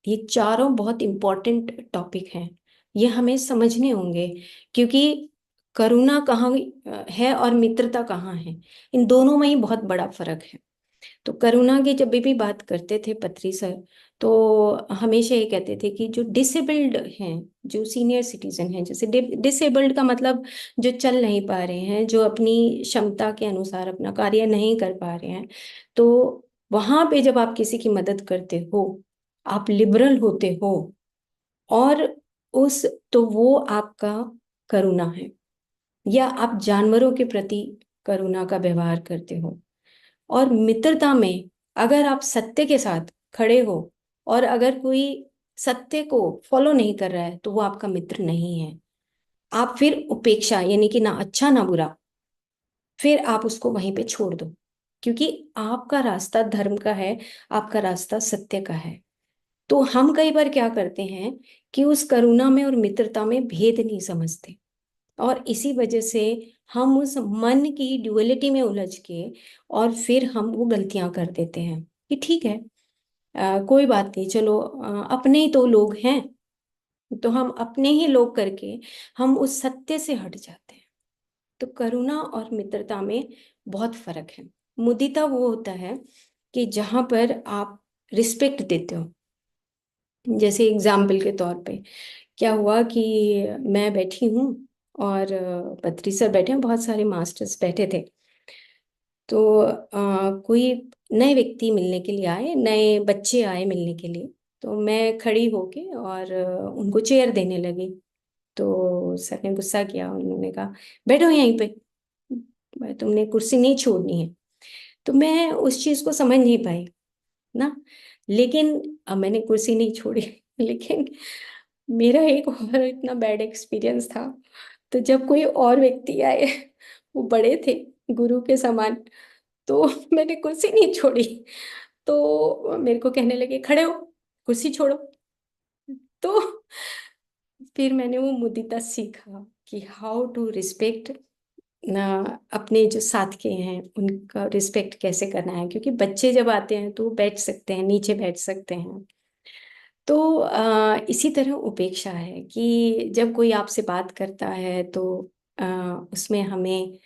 ये चारों बहुत इंपॉर्टेंट टॉपिक हैं, ये हमें समझने होंगे। क्योंकि करुणा कहाँ है और मित्रता कहाँ है, इन दोनों में ही बहुत बड़ा फर्क है। तो करुणा की जब भी बात करते थे पत्री सर, तो हमेशा ये कहते थे कि जो डिसेबल्ड हैं, जो सीनियर सिटीजन हैं, जैसे डिसेबल्ड का मतलब जो चल नहीं पा रहे हैं, जो अपनी क्षमता के अनुसार अपना कार्य नहीं कर पा रहे हैं, तो वहां पे जब आप किसी की मदद करते हो, आप लिबरल होते हो, और उस तो वो आपका करुणा है। या आप जानवरों के प्रति करुणा का व्यवहार करते हो। और मित्रता में अगर आप सत्य के साथ खड़े हो, और अगर कोई सत्य को फॉलो नहीं कर रहा है, तो वो आपका मित्र नहीं है। आप फिर उपेक्षा, यानी कि ना अच्छा ना बुरा, फिर आप उसको वहीं पे छोड़ दो। क्योंकि आपका रास्ता धर्म का है, आपका रास्ता सत्य का है। तो हम कई बार क्या करते हैं कि उस करुणा में और मित्रता में भेद नहीं समझते, और इसी वजह से हम उस मन की ड्युअलिटी में उलझ के, और फिर हम वो गलतियां कर देते हैं कि ठीक है, कोई बात नहीं, चलो अपने ही तो लोग हैं, तो हम अपने ही लोग करके हम उस सत्य से हट जाते हैं। तो करुणा और मित्रता में बहुत फर्क है। मुदिता वो होता है कि जहां पर आप रिस्पेक्ट देते हो। जैसे एग्जाम्पल के तौर पे क्या हुआ कि मैं बैठी हूँ, और पत्री सर बैठे हैं, बहुत सारे मास्टर्स बैठे थे। तो कोई नए व्यक्ति मिलने के लिए आए, नए बच्चे आए मिलने के लिए। तो मैं खड़ी होके और उनको चेयर देने लगी। तो सर ने गुस्सा किया, उन्होंने कहा बैठो यहीं पे, तुमने कुर्सी नहीं छोड़नी है। तो मैं उस चीज को समझ नहीं पाई ना। लेकिन अब मैंने कुर्सी नहीं छोड़ी लेकिन मेरा एक और इतना बैड एक्सपीरियंस था। तो जब कोई और व्यक्ति आए, वो बड़े थे, गुरु के समान, तो मैंने कुर्सी नहीं छोड़ी। तो मेरे को कहने लगे खड़े हो, कुर्सी छोड़ो। तो फिर मैंने वो मुदिता सीखा कि हाउ टू रिस्पेक्ट ना, अपने जो साथ के हैं उनका रिस्पेक्ट कैसे करना है। क्योंकि बच्चे जब आते हैं तो वो बैठ सकते हैं, नीचे बैठ सकते हैं। तो इसी तरह उपेक्षा है कि जब कोई आपसे बात करता है, तो उसमें हमें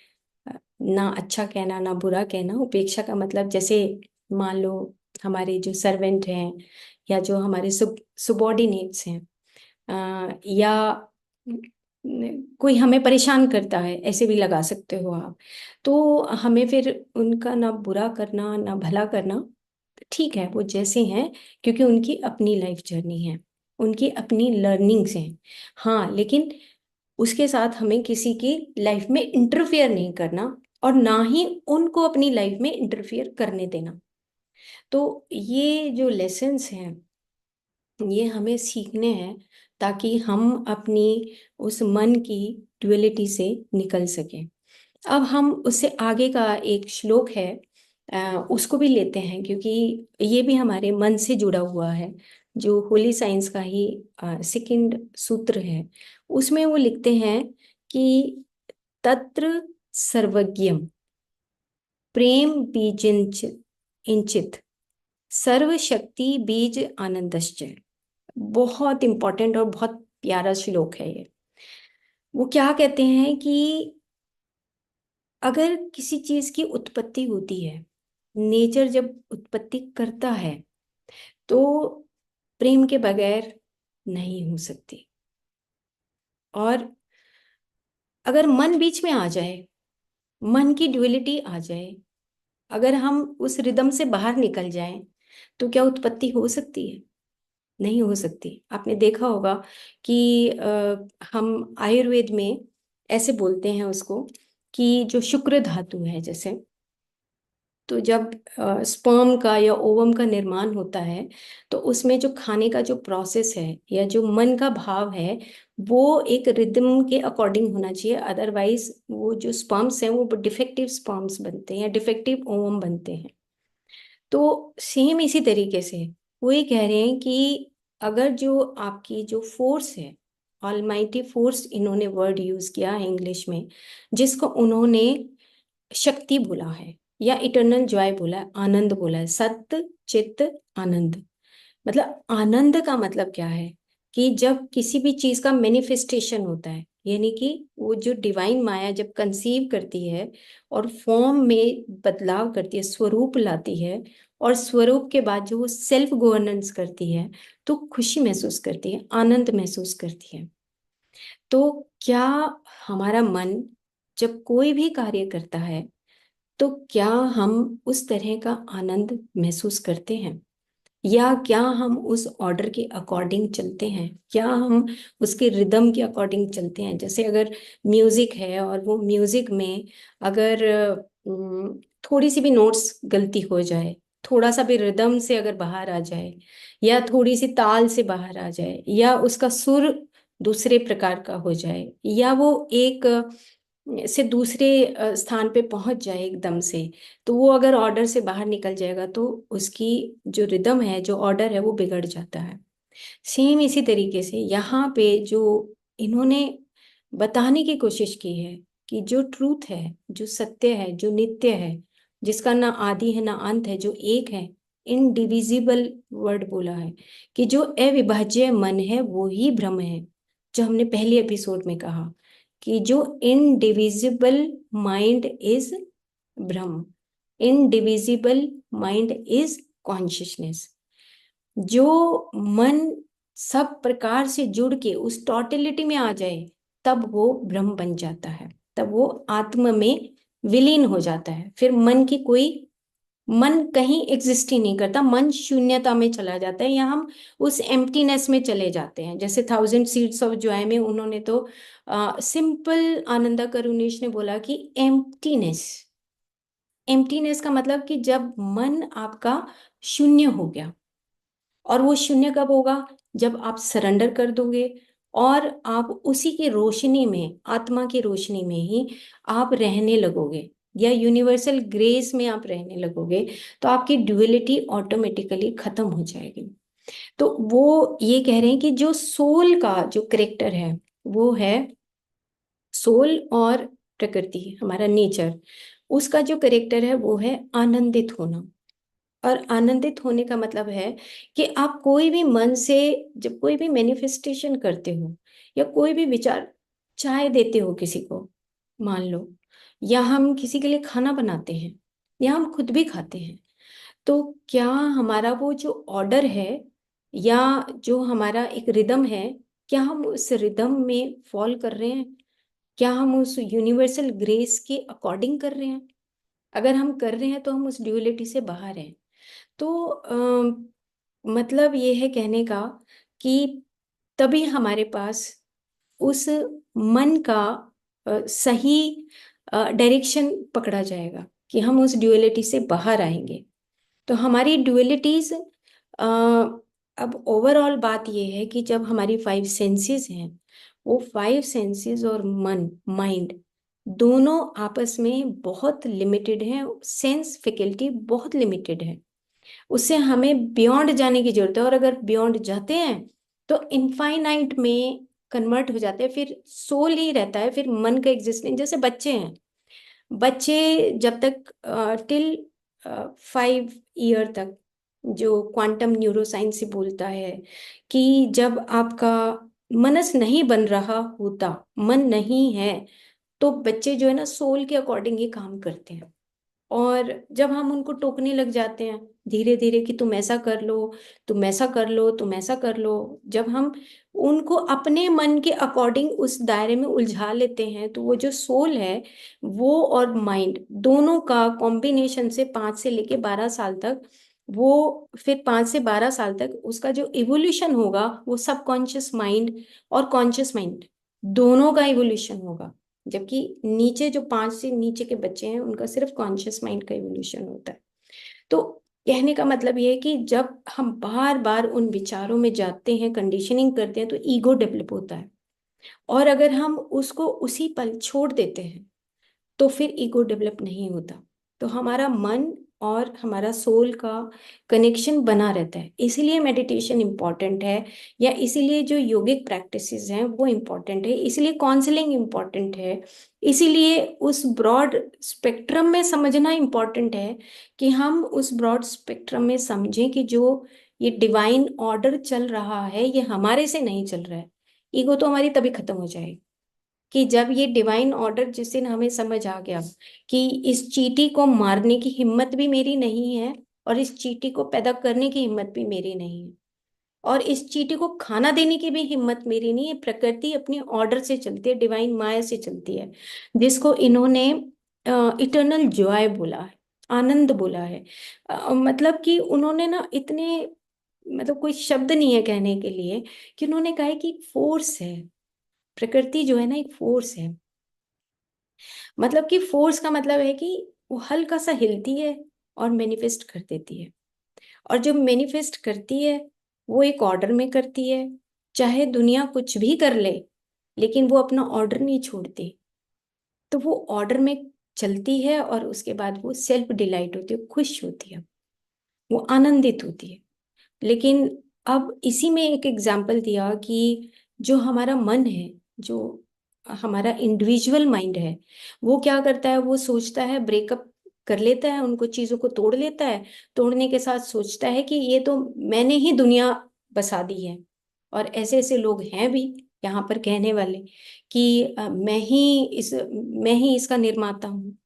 ना अच्छा कहना ना बुरा कहना। उपेक्षा का मतलब, जैसे मान लो हमारे जो सर्वेंट हैं, या जो हमारे सुबॉर्डिनेट्स हैं, या कोई हमें परेशान करता है, ऐसे भी लगा सकते हो आप। तो हमें फिर उनका ना बुरा करना ना भला करना, ठीक है, वो जैसे हैं, क्योंकि उनकी अपनी लाइफ जर्नी है, उनकी अपनी लर्निंग्स हैं। हाँ, लेकिन उसके साथ हमें किसी की लाइफ में इंटरफेयर नहीं करना, और ना ही उनको अपनी लाइफ में इंटरफेयर करने देना। तो ये जो लेसन्स हैं, ये हमें सीखने हैं, ताकि हम अपनी उस मन की ड्युअलिटी से निकल सकें। अब हम उससे आगे का एक श्लोक है, उसको भी लेते हैं, क्योंकि ये भी हमारे मन से जुड़ा हुआ है, जो होली साइंस का ही सेकंड सूत्र है। उसमें वो लिखते हैं कि तत्र सर्वज्ञम प्रेम बीजिंचित इंचित सर्वशक्ति बीज आनंदश्च। बहुत इंपॉर्टेंट और बहुत प्यारा श्लोक है ये। वो क्या कहते हैं कि अगर किसी चीज की उत्पत्ति होती है, नेचर जब उत्पत्ति करता है, तो प्रेम के बगैर नहीं हो सकती। और अगर मन बीच में आ जाए, मन की ड्युअलिटी आ जाए, अगर हम उस रिदम से बाहर निकल जाएं, तो क्या उत्पत्ति हो सकती है? नहीं हो सकती। आपने देखा होगा कि हम आयुर्वेद में ऐसे बोलते हैं उसको, कि जो शुक्र धातु है, जैसे, तो जब स्पर्म का या ओवम का निर्माण होता है, तो उसमें जो खाने का जो प्रोसेस है, या जो मन का भाव है, वो एक रिदम के अकॉर्डिंग होना चाहिए। अदरवाइज वो जो स्पर्म्स हैं, वो डिफेक्टिव स्पर्म्स बनते हैं या डिफेक्टिव ओवम बनते हैं। तो सेम इसी तरीके से वो ये कह रहे हैं कि अगर जो आपकी जो फोर्स है, ऑलमाइटी फोर्स, इन्होंने वर्ड यूज किया है इंग्लिश में, जिसको उन्होंने शक्ति बोला है, या इटर्नल जॉय बोला है, आनंद बोला है, सत्य चित्त आनंद। मतलब आनंद का मतलब क्या है कि जब किसी भी चीज का मैनिफेस्टेशन होता है, यानी कि वो जो डिवाइन माया जब कंसीव करती है और फॉर्म में बदलाव करती है, स्वरूप लाती है, और स्वरूप के बाद जो वो सेल्फ गवर्नेंस करती है, तो खुशी महसूस करती है, आनंद महसूस करती है। तो क्या हमारा मन जब कोई भी कार्य करता है, तो क्या हम उस तरह का आनंद महसूस करते हैं, या क्या हम उस ऑर्डर के अकॉर्डिंग चलते हैं, क्या हम उसके रिदम के अकॉर्डिंग चलते हैं? जैसे अगर म्यूजिक है और वो म्यूजिक में अगर थोड़ी सी भी नोट्स गलती हो जाए, थोड़ा सा भी रिदम से अगर बाहर आ जाए, या थोड़ी सी ताल से बाहर आ जाए, या उसका सुर दूसरे प्रकार का हो जाए, या वो एक से दूसरे स्थान पे पहुंच जाए एकदम से, तो वो अगर ऑर्डर से बाहर निकल जाएगा तो उसकी जो रिदम है, जो ऑर्डर है, वो बिगड़ जाता है। सेम इसी तरीके से यहाँ पे जो इन्होंने बताने की कोशिश की है कि जो ट्रूथ है, जो सत्य है, जो नित्य है, जिसका ना आदि है ना अंत है, जो एक है, इनडिविजिबल वर्ड बोला है, कि जो अविभाज्य मन है वो ही ब्रह्म है। जो हमने पहले एपिसोड में कहा कि जो indivisible mind is Brahma, indivisible mind is consciousness. जो मन सब प्रकार से जुड़ के उस टोटलिटी में आ जाए, तब वो ब्रह्म बन जाता है, तब वो आत्म में विलीन हो जाता है। फिर मन की कोई, मन कहीं एग्जिस्ट ही नहीं करता, मन शून्यता में चला जाता है, या हम उस एम्प्टीनेस में चले जाते हैं। जैसे थाउजेंड सीड्स ऑफ जॉय में उन्होंने तो सिंपल आनंदा करुणेश ने बोला कि एम्प्टीनेस, एम्प्टीनेस का मतलब कि जब मन आपका शून्य हो गया, और वो शून्य कब होगा? जब आप सरेंडर कर दोगे और आप उसी की रोशनी में, आत्मा की रोशनी में ही आप रहने लगोगे, या यूनिवर्सल ग्रेस में आप रहने लगोगे, तो आपकी ड्युअलिटी ऑटोमेटिकली खत्म हो जाएगी। तो वो ये कह रहे हैं कि जो सोल का जो करेक्टर है, वो है सोल और प्रकृति, हमारा नेचर, उसका जो करेक्टर है वो है आनंदित होना। और आनंदित होने का मतलब है कि आप कोई भी मन से जब कोई भी मैनिफेस्टेशन करते हो, या कोई भी विचार, चाय देते हो किसी को, मान लो, या हम किसी के लिए खाना बनाते हैं, या हम खुद भी खाते हैं, तो क्या हमारा वो जो ऑर्डर है, या जो हमारा एक रिदम है, क्या हम उस रिदम में फॉल कर रहे हैं? क्या हम उस यूनिवर्सल ग्रेस के अकॉर्डिंग कर रहे हैं? अगर हम कर रहे हैं तो हम उस ड्यूअलिटी से बाहर हैं। तो मतलब ये है कहने का कि तभी हमारे पास उस मन का सही डायरेक्शन पकड़ा जाएगा, कि हम उस ड्यूअलिटी से बाहर आएंगे। तो हमारी ड्यूअलिटीज, अब ओवरऑल बात यह है कि जब हमारी फाइव सेंसेस हैं, वो फाइव सेंसेस और मन, माइंड, दोनों आपस में बहुत लिमिटेड हैं, सेंस फैकल्टी बहुत लिमिटेड है, उससे हमें बियॉन्ड जाने की जरूरत है। और अगर बियॉन्ड जाते हैं तो इनफाइनाइट में कन्वर्ट हो जाते हैं, फिर सोल ही रहता है, फिर मन का एग्जिस्टेंस। जैसे बच्चे हैं, बच्चे जब तक टिल 5 ईयर तक, जो क्वांटम न्यूरोसाइंस से बोलता है कि जब आपका मनस नहीं बन रहा होता, मन नहीं है, तो बच्चे जो है ना सोल के अकॉर्डिंग ही काम करते हैं। और जब हम उनको टोकने लग जाते हैं धीरे धीरे कि तुम ऐसा कर लो, तुम ऐसा कर लो, तुम ऐसा कर लो, जब हम उनको अपने मन के अकॉर्डिंग उस दायरे में उलझा लेते हैं, तो वो जो सोल है, वो और माइंड दोनों का कॉम्बिनेशन से 5 से लेके 12 साल तक, वो फिर 5 से 12 साल तक उसका जो इवोल्यूशन होगा, वो सबकॉन्शियस माइंड और कॉन्शियस माइंड दोनों का इवोल्यूशन होगा। जबकि नीचे जो 5 से नीचे के बच्चे हैं, उनका सिर्फ कॉन्शियस माइंड का इवोल्यूशन होता है। तो कहने का मतलब ये है कि जब हम बार बार उन विचारों में जाते हैं, कंडीशनिंग करते हैं, तो ईगो डेवलप होता है। और अगर हम उसको उसी पल छोड़ देते हैं, तो फिर ईगो डेवलप नहीं होता। तो हमारा मन और हमारा सोल का कनेक्शन बना रहता है। इसीलिए मेडिटेशन इम्पॉर्टेंट है, या इसीलिए जो योगिक प्रैक्टिसेस हैं वो इम्पॉर्टेंट है, इसीलिए काउंसलिंग इम्पॉर्टेंट है, इसीलिए उस ब्रॉड स्पेक्ट्रम में समझना इम्पॉर्टेंट है, कि हम उस ब्रॉड स्पेक्ट्रम में समझें कि जो ये डिवाइन ऑर्डर चल रहा है, ये हमारे से नहीं चल रहा है। ईगो तो हमारी तभी खत्म हो जाएगी कि जब ये डिवाइन ऑर्डर, जिस दिन हमें समझ आ गया कि इस चींटी को मारने की हिम्मत भी मेरी नहीं है और इस चींटी को पैदा करने की हिम्मत भी मेरी नहीं है और इस चींटी को खाना देने की भी हिम्मत मेरी नहीं है। प्रकृति अपने ऑर्डर से चलती है, डिवाइन माया से चलती है, जिसको इन्होंने इटर्नल जॉय बोला है, आनंद बोला है। मतलब कि उन्होंने ना इतने, मतलब कोई शब्द नहीं है कहने के लिए, कि उन्होंने कहा है कि फोर्स है। प्रकृति जो है ना एक फोर्स है। मतलब कि फोर्स का मतलब है कि वो हल्का सा हिलती है और मैनिफेस्ट कर देती है। और जो मैनिफेस्ट करती है वो एक ऑर्डर में करती है, चाहे दुनिया कुछ भी कर ले, लेकिन वो अपना ऑर्डर नहीं छोड़ती। तो वो ऑर्डर में चलती है और उसके बाद वो सेल्फ डिलाइट होती है, खुश होती है, वो आनंदित होती है। लेकिन अब इसी में एक एग्जाम्पल दिया कि जो हमारा मन है, जो हमारा इंडिविजुअल माइंड है, वो क्या करता है, वो सोचता है, ब्रेकअप कर लेता है, उनको चीजों को तोड़ लेता है। तोड़ने के साथ सोचता है कि ये तो मैंने ही दुनिया बसा दी है। और ऐसे ऐसे लोग हैं भी यहाँ पर कहने वाले कि मैं ही इसका निर्माता हूँ।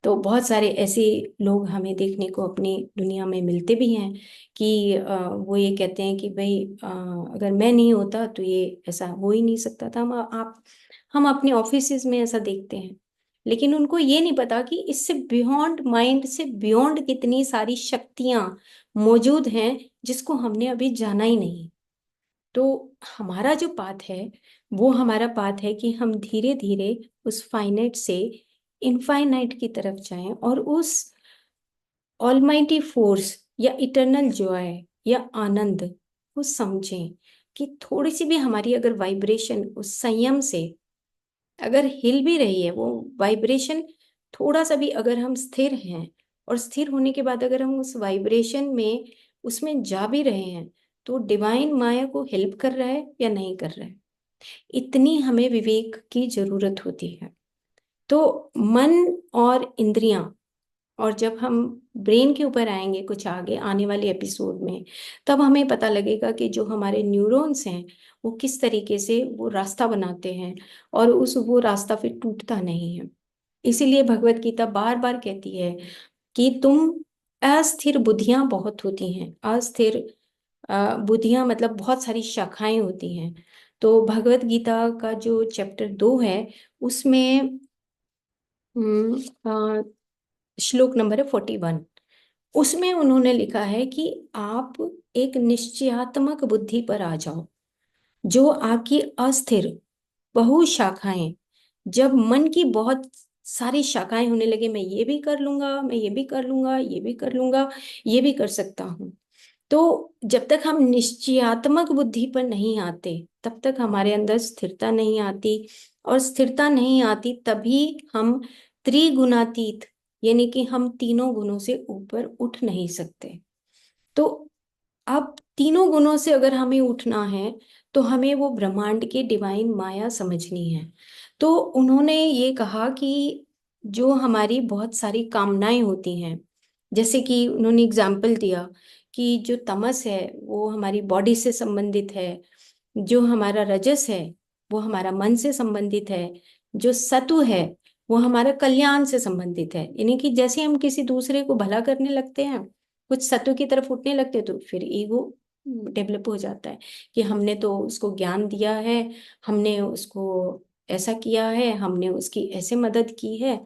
तो बहुत सारे ऐसे लोग हमें देखने को अपनी दुनिया में मिलते भी हैं कि वो ये कहते हैं कि भाई, अगर मैं नहीं होता तो ये ऐसा हो ही नहीं सकता था। हम अपने ऑफिसेज में ऐसा देखते हैं। लेकिन उनको ये नहीं पता कि इससे बियॉन्ड, माइंड से बियॉन्ड कितनी सारी शक्तियां मौजूद हैं, जिसको हमने अभी जाना ही नहीं। तो हमारा जो पाथ है, वो हमारा पाथ है कि हम धीरे धीरे उस फाइनाइट से इनफाइनाइट की तरफ जाएं और उस ऑलमाइटी फोर्स या इटर्नल जॉय या आनंद को समझें कि थोड़ी सी भी हमारी अगर वाइब्रेशन उस संयम से अगर हिल भी रही है, वो वाइब्रेशन थोड़ा सा भी अगर हम स्थिर हैं, और स्थिर होने के बाद अगर हम उस वाइब्रेशन में उसमें जा भी रहे हैं, तो डिवाइन माया को हेल्प कर रहा है या नहीं कर रहा है। इतनी हमें विवेक की जरूरत होती है। तो मन और इंद्रियां, और जब हम ब्रेन के ऊपर आएंगे कुछ आगे आने वाले एपिसोड में, तब हमें पता लगेगा कि जो हमारे न्यूरॉन्स हैं वो किस तरीके से वो रास्ता बनाते हैं, और वो रास्ता फिर टूटता नहीं है। इसीलिए भगवत गीता बार बार कहती है कि तुम अस्थिर बुद्धियां बहुत होती हैं। अस्थिर बुद्धियां मतलब बहुत सारी शाखाएं होती हैं। तो भगवत गीता का जो चैप्टर 2 है, उसमें श्लोक नंबर है 41। उसमें उन्होंने लिखा है कि आप एक निश्चयात्मक बुद्धि पर आ जाओ, जो आपकी अस्थिर बहु शाखाएं, जब मन की बहुत सारी शाखाएं होने लगे, मैं ये भी कर लूंगा, मैं ये भी कर लूंगा, ये भी कर लूंगा, ये भी कर सकता हूँ, तो जब तक हम निश्चयात्मक बुद्धि पर नहीं आते, तब तक हमारे अंदर स्थिरता नहीं आती। और स्थिरता नहीं आती तभी हम त्रिगुणातीत, यानी कि हम तीनों गुणों से ऊपर उठ नहीं सकते। तो अब तीनों गुणों से अगर हमें उठना है, तो हमें वो ब्रह्मांड की डिवाइन माया समझनी है। तो उन्होंने ये कहा कि जो हमारी बहुत सारी कामनाएं होती हैं, जैसे कि उन्होंने एग्जाम्पल दिया कि जो तमस है वो हमारी बॉडी से संबंधित है, जो हमारा रजस है वो हमारा मन से संबंधित है, जो सत्व है वो हमारा कल्याण से संबंधित है। यानी कि जैसे हम किसी दूसरे को भला करने लगते हैं, कुछ सत्व की तरफ उठने लगते हैं, तो फिर ईगो डेवलप हो जाता है कि हमने तो उसको ज्ञान दिया है, हमने उसको ऐसा किया है, हमने उसकी ऐसे मदद की है।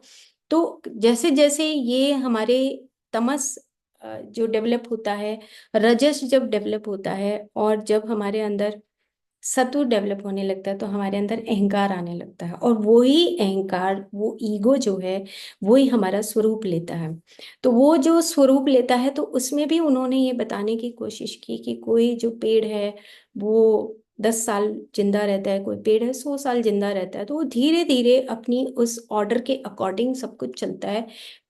तो जैसे जैसे ये हमारे तमस जो डेवलप होता है, रजस जब डेवलप होता है, और जब हमारे अंदर सत्व डेवलप होने लगता है, तो हमारे अंदर अहंकार आने लगता है, और वो ही अहंकार, वो ईगो जो है, वो ही हमारा स्वरूप लेता है। तो वो जो स्वरूप लेता है, तो उसमें भी उन्होंने ये बताने की कोशिश की कि कोई जो पेड़ है वो 10 साल जिंदा रहता है, कोई पेड़ है 100 साल जिंदा रहता है। तो वो धीरे धीरे अपनी उस ऑर्डर के अकॉर्डिंग सब कुछ चलता है।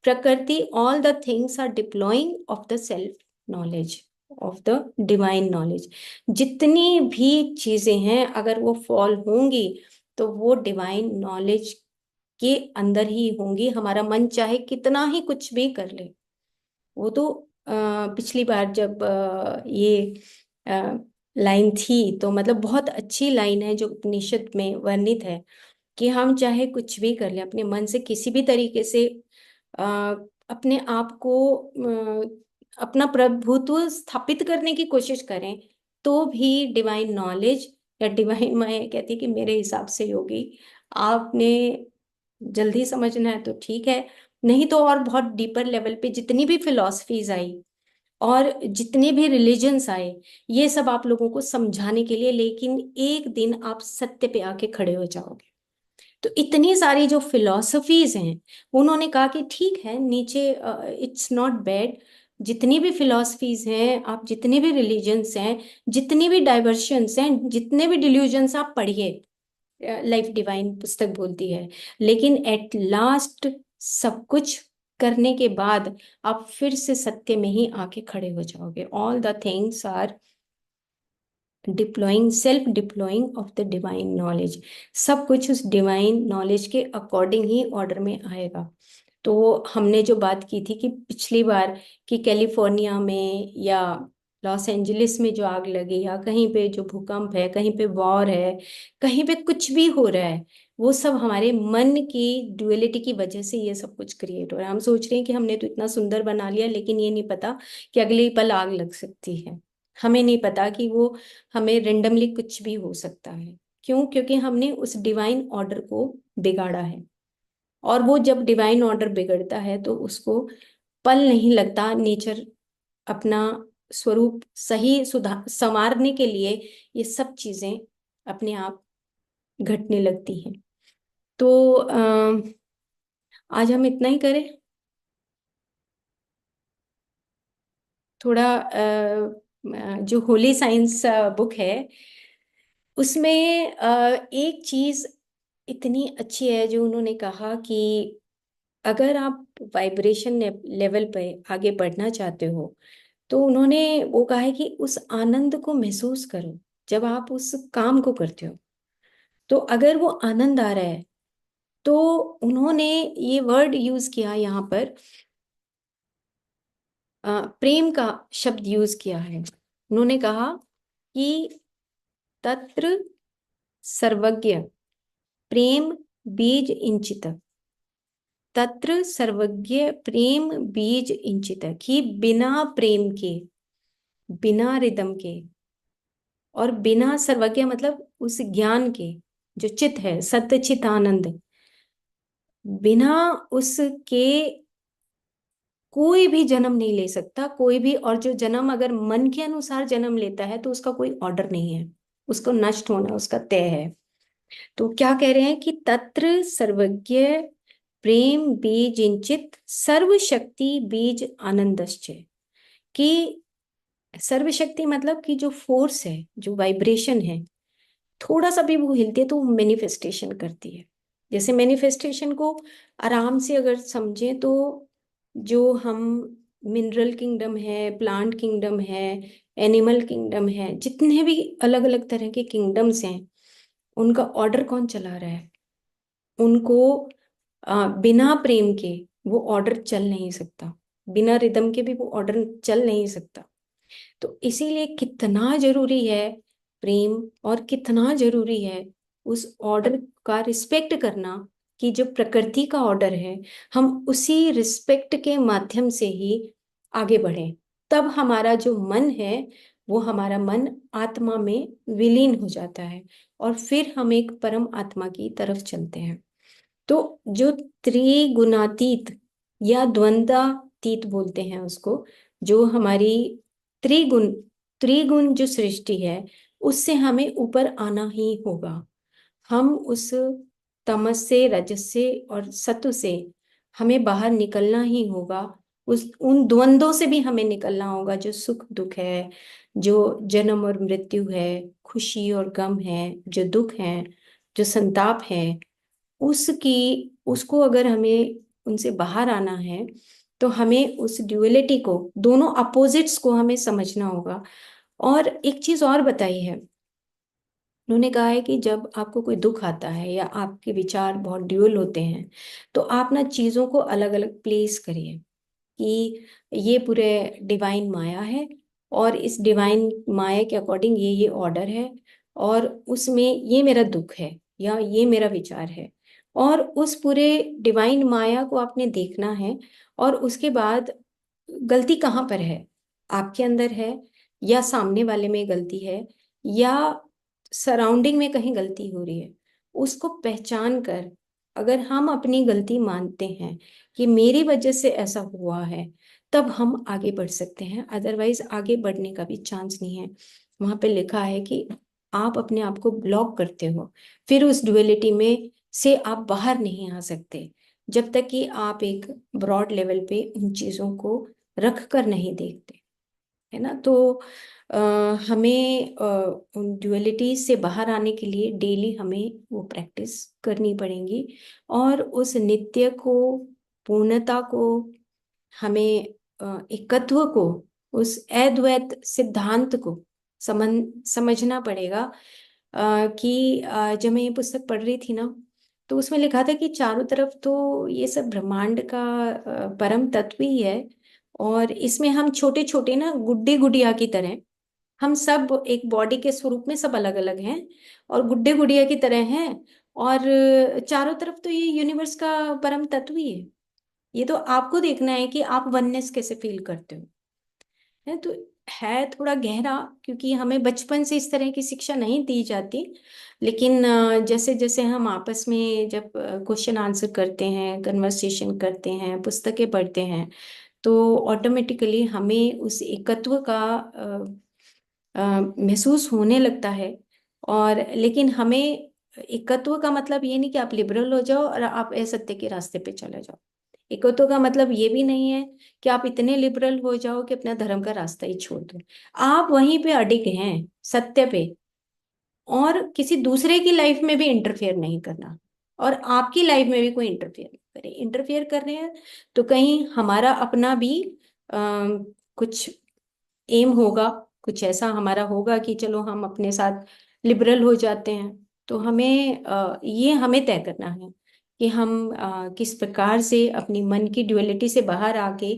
प्रकृति, all the things are deploying of the self knowledge, of the divine knowledge. जितनी भी चीजें हैं अगर वो फॉल होंगी, तो वो डिवाइन नॉलेज के अंदर ही होंगी। हमारा मन चाहे कितना ही कुछ भी कर ले, वो तो पिछली बार जब ये लाइन थी, तो मतलब बहुत अच्छी लाइन है जो उपनिषद में वर्णित है कि हम चाहे कुछ भी कर लें, अपने मन से किसी भी तरीके से अ, अपने आप को अपना प्रभुत्व स्थापित करने की कोशिश करें, तो भी डिवाइन नॉलेज या डिवाइन, मैं कहती कि मेरे हिसाब से योगी, आपने जल्दी समझना है तो ठीक है, नहीं तो और बहुत डीपर लेवल पे जितनी भी फिलॉसफीज आई और जितने भी रिलीजन्स आए, ये सब आप लोगों को समझाने के लिए, लेकिन एक दिन आप सत्य पे आके खड़े हो जाओगे। तो इतनी सारी जो फिलॉसफीज हैं, उन्होंने कहा कि ठीक है, नीचे इट्स नॉट बैड, जितनी भी फिलॉसफीज हैं, आप जितने भी रिलीजन्स हैं, जितनी भी डाइवर्शंस हैं, जितने भी डिल्यूजन्स, आप पढ़िए, लाइफ डिवाइन पुस्तक बोलती है, लेकिन एट लास्ट सब कुछ करने के बाद आप फिर से सत्य में ही आके खड़े हो जाओगे। All the things are deploying, self deploying of the divine knowledge, सब कुछ उस डिवाइन नॉलेज के अकॉर्डिंग ही ऑर्डर में आएगा। तो हमने जो बात की थी कि पिछली बार कि कैलिफोर्निया में या लॉस एंजलिस में जो आग लगी, या कहीं पे जो भूकंप है, कहीं पे वॉर है, कहीं पे कुछ भी हो रहा है, वो सब हमारे मन की ड्युअलिटी की वजह से ये सब कुछ क्रिएट हो रहा है। हम सोच रहे हैं कि हमने तो इतना सुंदर बना लिया, लेकिन ये नहीं पता कि अगले ही पल आग लग सकती है। हमें नहीं पता कि वो हमें रेंडमली कुछ भी हो सकता है। क्यों? क्योंकि हमने उस डिवाइन ऑर्डर को बिगाड़ा है। और वो जब डिवाइन ऑर्डर बिगड़ता है तो उसको पल नहीं लगता नेचर अपना स्वरूप सही सुधार संवारने के लिए, ये सब चीजें अपने आप घटने लगती हैं। तो आज हम इतना ही करें। थोड़ा जो होली साइंस बुक है, उसमें एक चीज इतनी अच्छी है जो उन्होंने कहा कि अगर आप वाइब्रेशन लेवल पे आगे बढ़ना चाहते हो, तो उन्होंने वो कहा है कि उस आनंद को महसूस करो जब आप उस काम को करते हो। तो अगर वो आनंद आ रहा है, तो उन्होंने ये वर्ड यूज किया यहाँ पर, प्रेम का शब्द यूज किया है। उन्होंने कहा कि तत्र सर्वज्ञ प्रेम बीज इंचित, तत्र सर्वज्ञ प्रेम बीज इंचित, कि बिना प्रेम के, बिना रिदम के, और बिना सर्वज्ञ मतलब उस ज्ञान के जो चित है, सत्य चित आनंद, बिना उसके कोई भी जन्म नहीं ले सकता, कोई भी। और जो जन्म अगर मन के अनुसार जन्म लेता है तो उसका कोई ऑर्डर नहीं है, उसको नष्ट होना उसका तय है। तो क्या कह रहे हैं कि तत्र सर्वज्ञ प्रेम बीज इंचित सर्वशक्ति बीज आनंदश्च, कि सर्वशक्ति मतलब कि जो फोर्स है, जो वाइब्रेशन है, थोड़ा सा भी वो हिलती है तो वो मैनिफेस्टेशन करती है। जैसे मैनिफेस्टेशन को आराम से अगर समझें, तो जो हम मिनरल किंगडम है, प्लांट किंगडम है, एनिमल किंगडम है, जितने भी अलग अलग तरह के किंगडम्स हैं, उनका ऑर्डर कौन चला रहा है? उनको बिना प्रेम के वो ऑर्डर चल नहीं सकता, बिना रिदम के भी वो ऑर्डर चल नहीं सकता। तो इसीलिए कितना जरूरी है प्रेम, और कितना जरूरी है उस ऑर्डर का रिस्पेक्ट करना, कि जो प्रकृति का ऑर्डर है, हम उसी रिस्पेक्ट के माध्यम से ही आगे बढ़ें। तब हमारा जो मन है, वो हमारा मन आत्मा में विलीन हो जाता है, और फिर हम एक परम आत्मा की तरफ चलते हैं। तो जो त्रिगुणातीत या द्वंद्वातीत बोलते हैं उसको, जो हमारी त्रिगुण त्रिगुण जो सृष्टि है, उससे हमें ऊपर आना ही होगा। हम उस तमस से, रजस से और सत्व से हमें बाहर निकलना ही होगा। उस उन द्वंद्वों से भी हमें निकलना होगा, जो सुख दुख है, जो जन्म और मृत्यु है, खुशी और गम है, जो दुख है, जो संताप है, उसकी उसको अगर हमें उनसे बाहर आना है, तो हमें उस ड्युअलिटी को, दोनों अपोजिट्स को हमें समझना होगा। और एक चीज और बताई है, उन्होंने कहा है कि जब आपको कोई दुख आता है या आपके विचार बहुत ड्यूअल होते हैं, तो आप ना चीजों को अलग अलग प्लेस करिए। कि ये पूरे डिवाइन माया है, और इस डिवाइन माया के अकॉर्डिंग ये ऑर्डर है, और उसमें ये मेरा दुख है या ये मेरा विचार है। और उस पूरे डिवाइन माया को आपने देखना है, और उसके बाद गलती कहाँ पर है, आपके अंदर है या सामने वाले में गलती है या सराउंडिंग में कहीं गलती हो रही है, उसको पहचान कर अगर हम अपनी गलती मानते हैं कि मेरी वजह से ऐसा हुआ है, तब हम आगे बढ़ सकते हैं, अदरवाइज आगे बढ़ने का भी चांस नहीं है। वहां पे लिखा है कि आप अपने आप को ब्लॉक करते हो, फिर उस डुअलिटी में से आप बाहर नहीं आ सकते जब तक कि आप एक ब्रॉड लेवल पे उन चीजों को रख कर नहीं देखते, है ना। तो अ, हमें उन ड्युअलिटी से बाहर आने के लिए डेली हमें वो प्रैक्टिस करनी पड़ेगी, और उस नित्य को, पूर्णता को, हमें एकत्व को, उस अद्वैत सिद्धांत को समझना पड़ेगा। कि जब मैं ये पुस्तक पढ़ रही थी ना, तो उसमें लिखा था कि चारों तरफ तो ये सब ब्रह्मांड का परम तत्व ही है, और इसमें हम छोटे छोटे ना गुड्डे गुड़िया की तरह, हम सब एक बॉडी के स्वरूप में सब अलग अलग हैं और गुड्डे गुड़िया की तरह हैं, और चारों तरफ तो ये यूनिवर्स का परम तत्व ही है। ये तो आपको देखना है कि आप वननेस कैसे फील करते हो, है तो। है थोड़ा गहरा, क्योंकि हमें बचपन से इस तरह की शिक्षा नहीं दी जाती, लेकिन जैसे जैसे हम आपस में जब क्वेश्चन आंसर करते हैं, कन्वर्सेशन करते हैं, पुस्तकें पढ़ते हैं, तो ऑटोमेटिकली हमें उस एकत्व का महसूस होने लगता है। और लेकिन हमें एकत्व का मतलब ये नहीं कि आप लिबरल हो जाओ और आप असत्य के रास्ते पे चले जाओ। एकत्व का मतलब ये भी नहीं है कि आप इतने लिबरल हो जाओ कि अपना धर्म का रास्ता ही छोड़ दो। आप वहीं पे अडिग हैं, सत्य पे, और किसी दूसरे की लाइफ में भी इंटरफेयर नहीं करना, और आपकी लाइफ में भी कोई इंटरफेयर नहीं करे। इंटरफेयर कर रहे हैं तो कहीं हमारा अपना भी कुछ एम होगा, कुछ ऐसा हमारा होगा कि चलो हम अपने साथ लिबरल हो जाते हैं। तो हमें ये हमें तय करना है कि हम किस प्रकार से अपनी मन की ड्युअलिटी से बाहर आके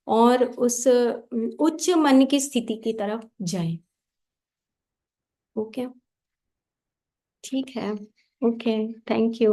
और उस उच्च मन की स्थिति की तरफ जाएं। ओके। ठीक है। ओके। Thank you.